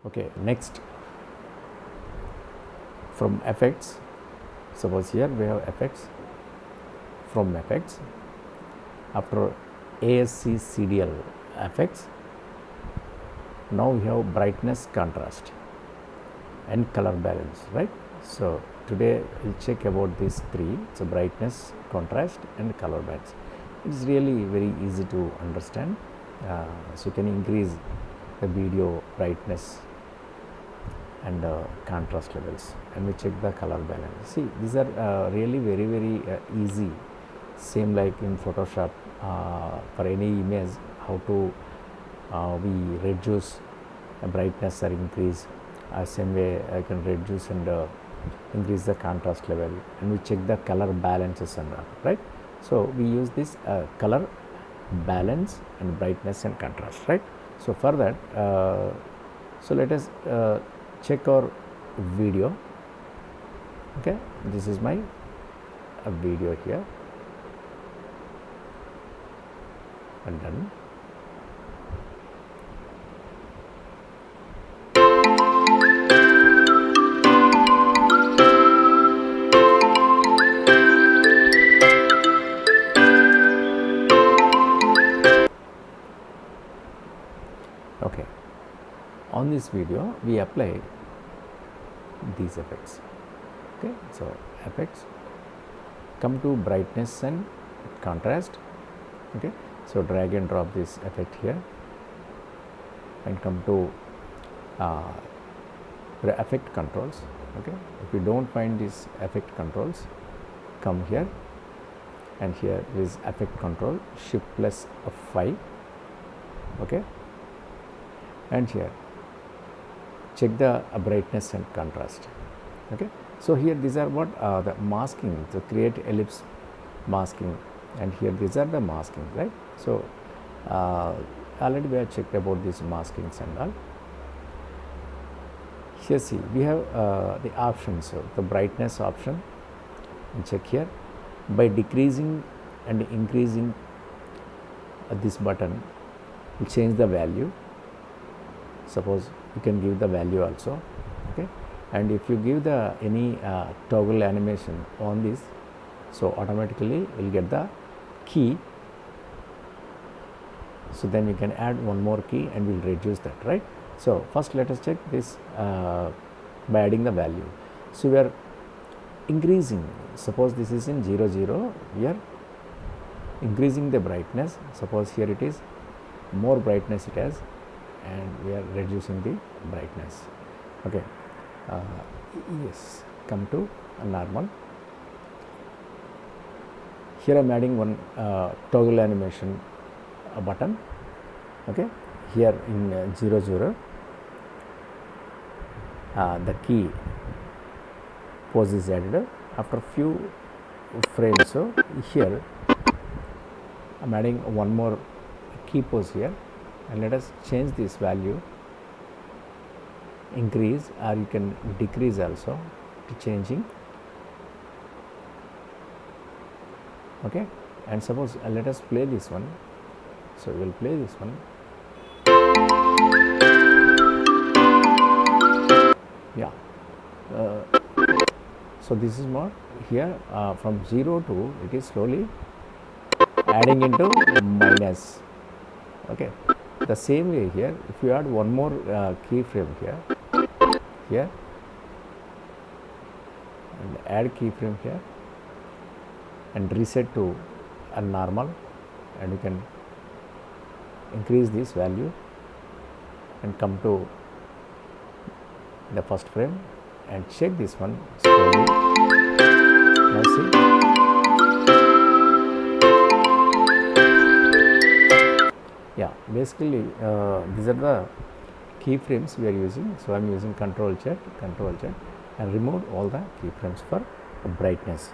Okay, next from effects, suppose here we have effects. From effects, after ASC CDL effects, now we have brightness, contrast and color balance, right? So today we'll check about these three. So brightness, contrast and color balance. It's really very easy to understand. So you can increase the video brightness and contrast levels, and we check the color balance. See, these are really very easy, same like in Photoshop. For any image, how to we reduce brightness or increase, same way I can reduce and increase the contrast level, and we check the color balances and all, right? So we use this color balance and brightness and contrast, right? So for that, so let us check our video. Okay, this is my video here, and done. Okay, on this video we apply these effects. Okay, so effects, come to brightness and contrast. Okay, so drag and drop this effect here and come to the effect controls. Okay, if you don't find these effect controls, come here, and here is effect control, shift plus F5. Okay, and here check the brightness and contrast. Okay, so here these are what the masking, to create ellipse masking, and here these are the masking, right? So already we have checked about these maskings and all. Here see, we have the options. So the brightness option, and check here. By decreasing and increasing this button will change the value. Suppose you can give the value also. Okay, and if you give the any toggle animation on this, so automatically you'll get the key. So then you can add one more key and we'll reduce that, right? So first let us check this by adding the value. So we are increasing, suppose this is in 0 0, we are increasing the brightness. Suppose here it is more brightness it has, and we are reducing the brightness. Okay, yes, come to a normal. Here I am adding one toggle animation button. Okay, here in 0 0, the key pose is added after few frames. So here I am adding one more key pose here, and let us change this value, increase, or you can decrease also to changing. Okay, and suppose let us play this one. So we will play this one. Yeah, so this is more here from 0 to it is slowly adding into minus. Okay, the same way here, if you add one more keyframe here, and add keyframe here, and reset to a normal, and you can increase this value and come to the first frame and check this one slowly. Now see, yeah, basically these are the keyframes we are using. So I am using Control Z, and remove all the keyframes for brightness.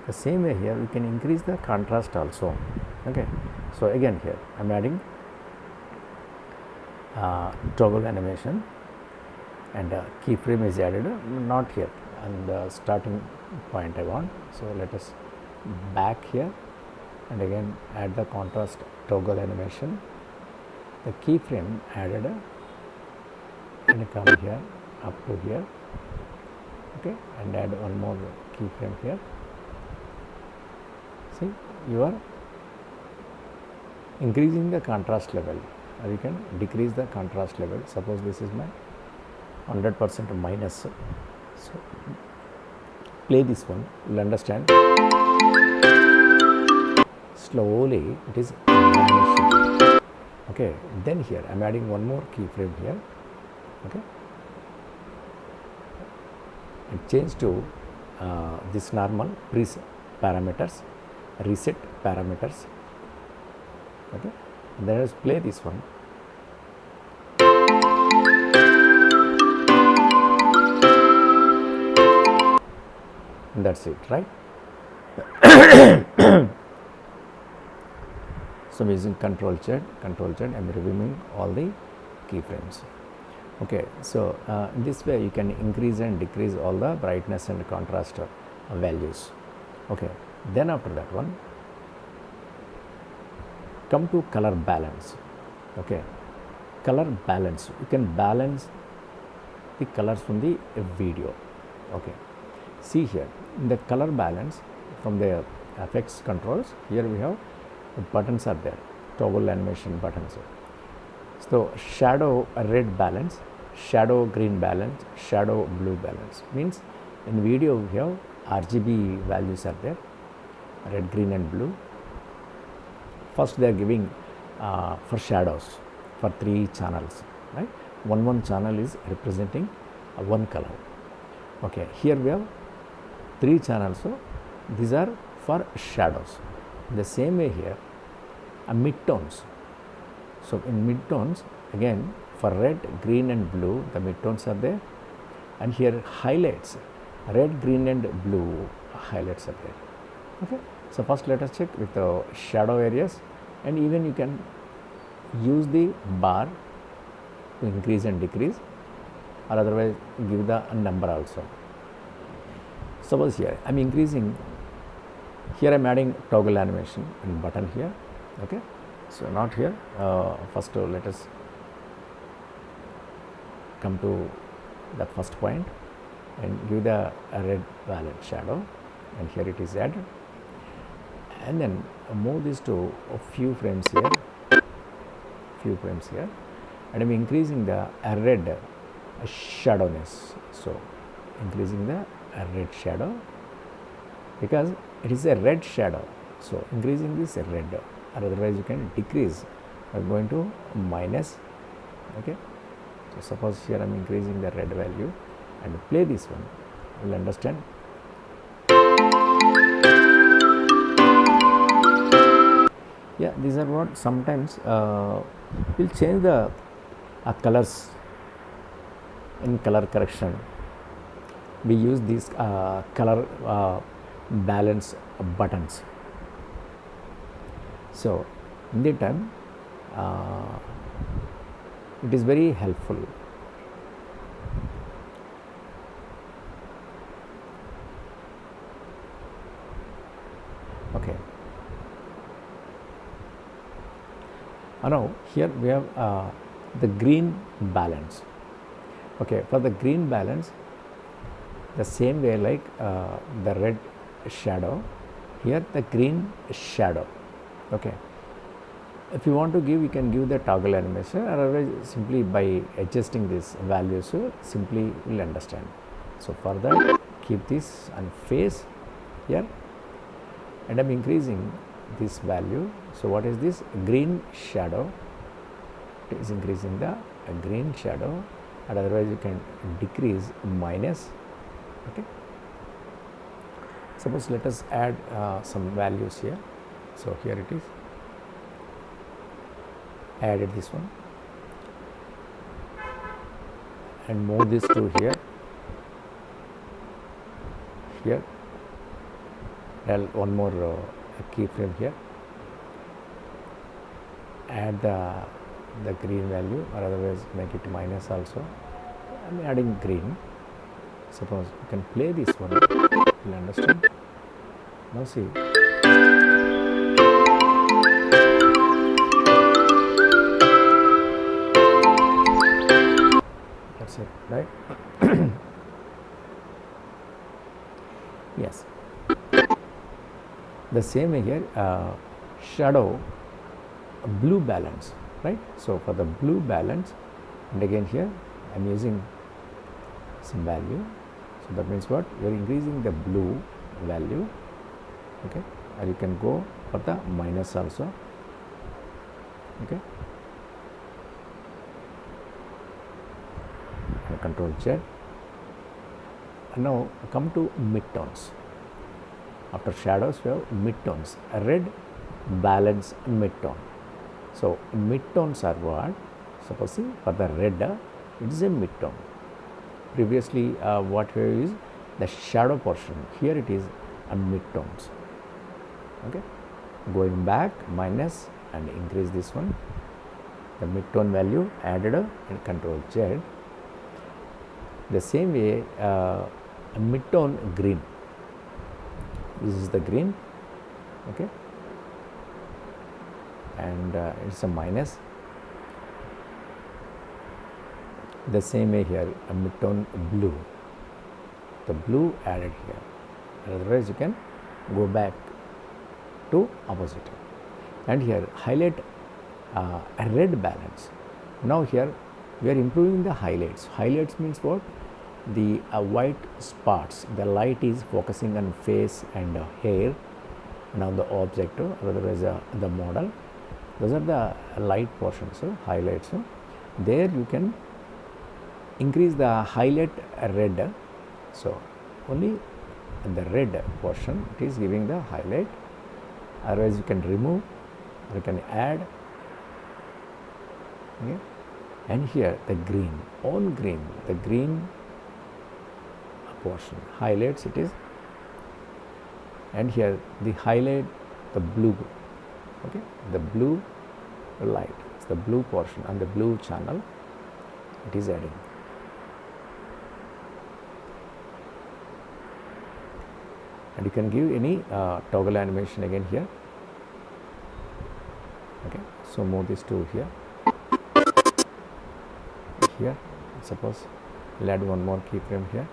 The same way here we can increase the contrast also. Okay, so again here I am adding toggle animation, and keyframe is added, not here, and the starting point I want. So let us back here and again add the contrast toggle animation, the keyframe added, and come here up to here, okay, and add one more keyframe here. See, you are increasing the contrast level, or you can decrease the contrast level. Suppose this is my 100% minus, so play this one, you will understand. Slowly it is vanishing. Okay, then here I am adding one more keyframe here, okay, and change to this normal preset parameters, reset parameters, okay, and then let's play this one. And that's it, right? So I'm using Control Z, I'm removing all the keyframes. Okay, so in this way you can increase and decrease all the brightness and contrast values. Okay, then after that one, come to color balance. Okay, color balance, you can balance the colors from the video. Okay, see here in the color balance from the effects controls, here we have the buttons are there, toggle animation buttons. So shadow red balance, shadow green balance, shadow blue balance, means in video we have RGB values are there, red, green and blue. First they are giving for shadows for 3 channels, right? One channel is representing one color. Okay, here we have 3 channels, so these are for shadows. The same way here, midtones. So in midtones, again for red, green and blue, the midtones are there, and here highlights, red, green and blue highlights are there. Okay, so first let us check with the shadow areas, and even you can use the bar to increase and decrease, or otherwise give the number also. Suppose here I am increasing, here I am adding toggle animation and button here. Okay, so not here. First let us come to that first point and give the red violet shadow, and here it is added, and then move this to a few frames here, and I am increasing the red shadowness. So increasing the red shadow because it is a red shadow, so increasing this red, or otherwise you can decrease by going to minus. Okay, so suppose here I am increasing the red value and play this one, you will understand. Yeah, these are what sometimes we'll change the colors in color correction. We use these color balance buttons. So in the time it is very helpful. Okay, now here we have the green balance. Okay, for the green balance, the same way like the red shadow, here the green shadow. Okay, if you want to give, you can give the toggle animation, or otherwise simply by adjusting this value, so simply you will understand. So for that, keep this on face here, and I am increasing this value. So what is this? Green shadow. It is increasing the green shadow, and otherwise you can decrease minus. Okay, suppose let us add some values here. So here it is, added this one, and move this to here, one more keyframe here, add the green value, or otherwise make it minus also. I am adding green. Suppose you can play this one, you will understand. Now see, that's it, right? Yes, the same way here, shadow blue balance, right? So for the blue balance, and again here I am using some value, so that means what, you are increasing the blue value, okay, or you can go for the minus also, okay, and control Z. And now come to midtones. After shadows we have midtones, red balance midtone. So midtones are what, supposing for the red it is a midtone. Previously what we is the shadow portion, here it is a midtones, okay. Going back minus and increase this one, the midtone value added and control Z. The same way midtone green, this is the green, okay, and it's a minus. The same way here a midtone blue, the blue added here, otherwise you can go back to opposite. And here highlight a red balance. Now here we are improving the highlights. Highlights means what, the white spots, the light is focusing on face and hair, now the object, otherwise the model, those are the light portions, so highlights. So there you can increase the highlight red, so only the red portion it is giving the highlight, otherwise you can remove or you can add, okay. And here the green, on green, the green portion highlights it is, and here the highlight the blue, okay, the blue light, it's the blue portion and the blue channel it is adding. And you can give any toggle animation again here, okay. So move this to here, here suppose we'll add one more keyframe here,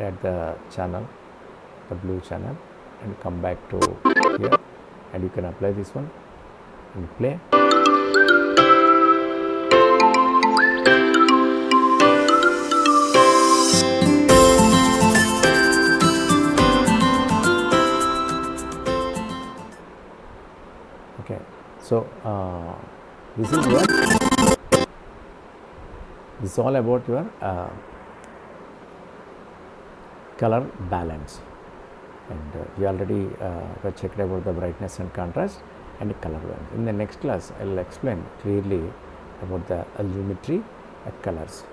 add the channel, the blue channel, and come back to here, and you can apply this one and play. Okay, so this is what, this is all about your color balance, and we already checked about the brightness and contrast and color balance. In the next class I will explain clearly about the geometry colors.